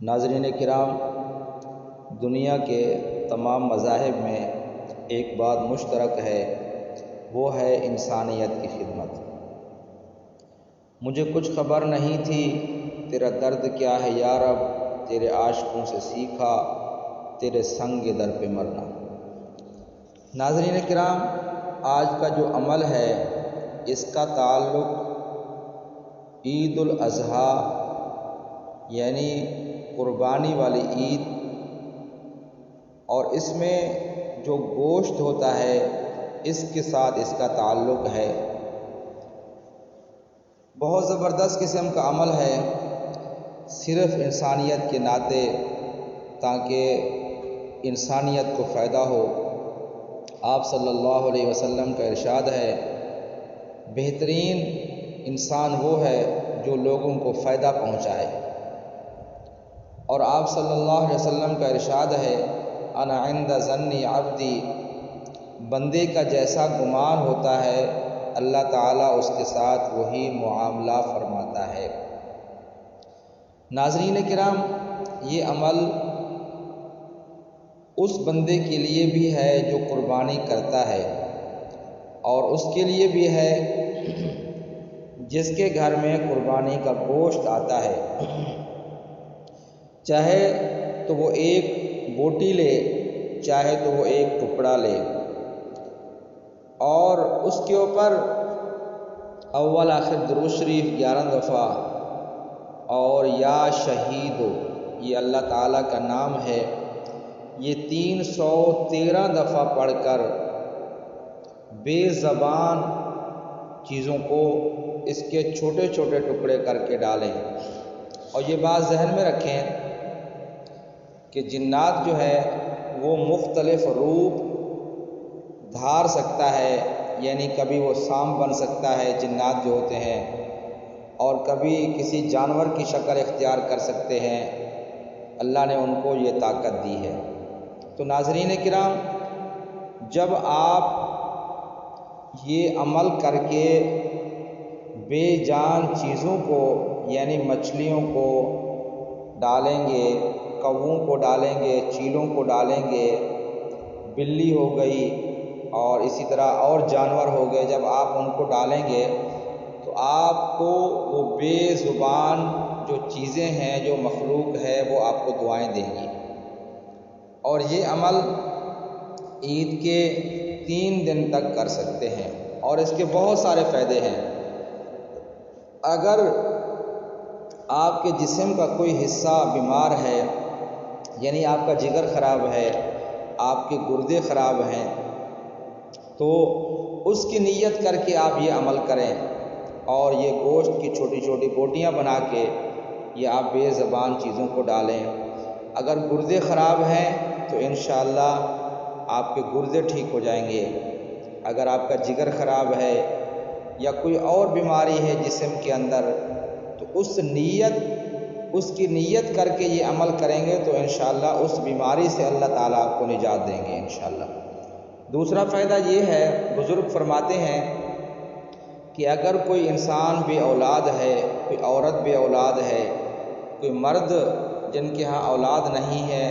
ناظرین کرام، دنیا کے تمام مذاہب میں ایک بات مشترک ہے، وہ ہے انسانیت کی خدمت۔ مجھے کچھ خبر نہیں تھی، تیرا درد کیا ہے یا رب، تیرے عاشقوں سے سیکھا، تیرے سنگ در پہ مرنا۔ ناظرین کرام، آج کا جو عمل ہے اس کا تعلق عید الاضحیٰ یعنی قربانی والی عید اور اس میں جو گوشت ہوتا ہے اس کے ساتھ اس کا تعلق ہے۔ بہت زبردست قسم کا عمل ہے، صرف انسانیت کے ناطے، تاکہ انسانیت کو فائدہ ہو۔ آپ صلی اللہ علیہ وسلم کا ارشاد ہے، بہترین انسان وہ ہے جو لوگوں کو فائدہ پہنچائے، اور آپ صلی اللہ علیہ وسلم کا ارشاد ہے، انا عند ظن عبدی، بندے کا جیسا گمان ہوتا ہے اللہ تعالیٰ اس کے ساتھ وہی معاملہ فرماتا ہے۔ ناظرین کرام، یہ عمل اس بندے کے لیے بھی ہے جو قربانی کرتا ہے، اور اس کے لیے بھی ہے جس کے گھر میں قربانی کا گوشت آتا ہے، چاہے تو وہ ایک بوٹی لے، چاہے تو وہ ایک ٹکڑا لے، اور اس کے اوپر اول آخر درود شریف 11 دفعہ اور یا شہیدو، یہ اللہ تعالیٰ کا نام ہے، یہ 313 دفعہ پڑھ کر بے زبان چیزوں کو اس کے چھوٹے چھوٹے ٹکڑے کر کے ڈالیں۔ اور یہ بات ذہن میں رکھیں کہ جنات جو ہے وہ مختلف روپ دھار سکتا ہے، یعنی کبھی وہ سانپ بن سکتا ہے جنات جو ہوتے ہیں، اور کبھی کسی جانور کی شکل اختیار کر سکتے ہیں، اللہ نے ان کو یہ طاقت دی ہے۔ تو ناظرین کرام، جب آپ یہ عمل کر کے بے جان چیزوں کو یعنی مچھلیوں کو ڈالیں گے، کووں کو ڈالیں گے، چیلوں کو ڈالیں گے، بلی ہو گئی اور اسی طرح اور جانور ہو گئے، جب آپ ان کو ڈالیں گے تو آپ کو وہ بے زبان جو چیزیں ہیں، جو مخلوق ہے، وہ آپ کو دعائیں دیں گی۔ اور یہ عمل عید کے 3 دن تک کر سکتے ہیں، اور اس کے بہت سارے فائدے ہیں۔ اگر آپ کے جسم کا کوئی حصہ بیمار ہے، یعنی آپ کا جگر خراب ہے، آپ کے گردے خراب ہیں، تو اس کی نیت کر کے آپ یہ عمل کریں، اور یہ گوشت کی چھوٹی چھوٹی بوٹیاں بنا کے یہ آپ بے زبان چیزوں کو ڈالیں۔ اگر گردے خراب ہیں تو انشاءاللہ آپ کے گردے ٹھیک ہو جائیں گے۔ اگر آپ کا جگر خراب ہے یا کوئی اور بیماری ہے جسم کے اندر، تو اس کی نیت کر کے یہ عمل کریں گے تو انشاءاللہ اس بیماری سے اللہ تعالیٰ آپ کو نجات دیں گے انشاءاللہ۔ دوسرا فائدہ یہ ہے، بزرگ فرماتے ہیں کہ اگر کوئی انسان بے اولاد ہے، کوئی عورت بے اولاد ہے، کوئی مرد جن کے ہاں اولاد نہیں ہے،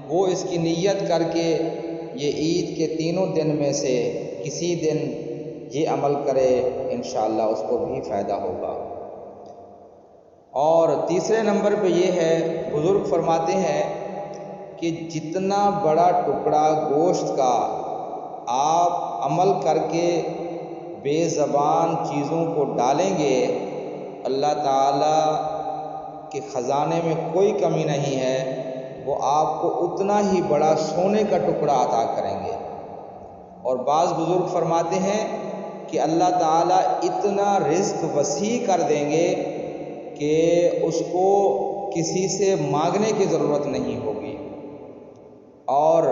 وہ اس کی نیت کر کے یہ عید کے 3 دن میں سے کسی دن یہ عمل کرے، انشاءاللہ اس کو بھی فائدہ ہوگا۔ اور تیسرے نمبر پہ یہ ہے، بزرگ فرماتے ہیں کہ جتنا بڑا ٹکڑا گوشت کا آپ عمل کر کے بے زبان چیزوں کو ڈالیں گے، اللہ تعالیٰ کے خزانے میں کوئی کمی نہیں ہے، وہ آپ کو اتنا ہی بڑا سونے کا ٹکڑا عطا کریں گے۔ اور بعض بزرگ فرماتے ہیں کہ اللہ تعالیٰ اتنا رزق وسیع کر دیں گے کہ اس کو کسی سے مانگنے کی ضرورت نہیں ہوگی۔ اور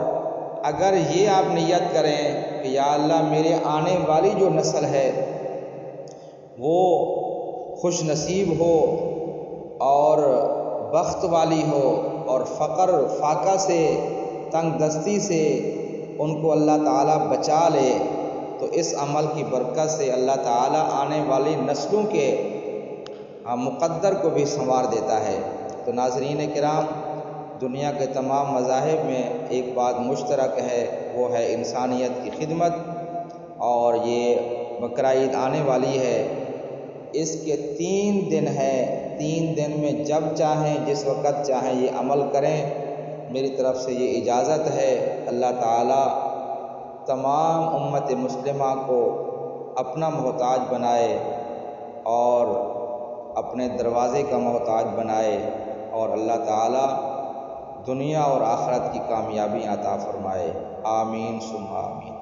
اگر یہ آپ نیت کریں کہ یا اللہ میرے آنے والی جو نسل ہے وہ خوش نصیب ہو اور بخت والی ہو، اور فقر فاقہ سے، تنگ دستی سے ان کو اللہ تعالیٰ بچا لے، تو اس عمل کی برکت سے اللہ تعالیٰ آنے والی نسلوں کے مقدر کو بھی سنوار دیتا ہے۔ تو ناظرین کرام، دنیا کے تمام مذاہب میں ایک بات مشترک ہے، وہ ہے انسانیت کی خدمت، اور یہ بقرہ عید آنے والی ہے، اس کے 3 دن ہے، 3 دن میں جب چاہیں جس وقت چاہیں یہ عمل کریں، میری طرف سے یہ اجازت ہے۔ اللہ تعالیٰ تمام امت مسلمہ کو اپنا محتاج بنائے اور اپنے دروازے کا محتاج بنائے، اور اللہ تعالیٰ دنیا اور آخرت کی کامیابی عطا فرمائے، آمین ثم آمین۔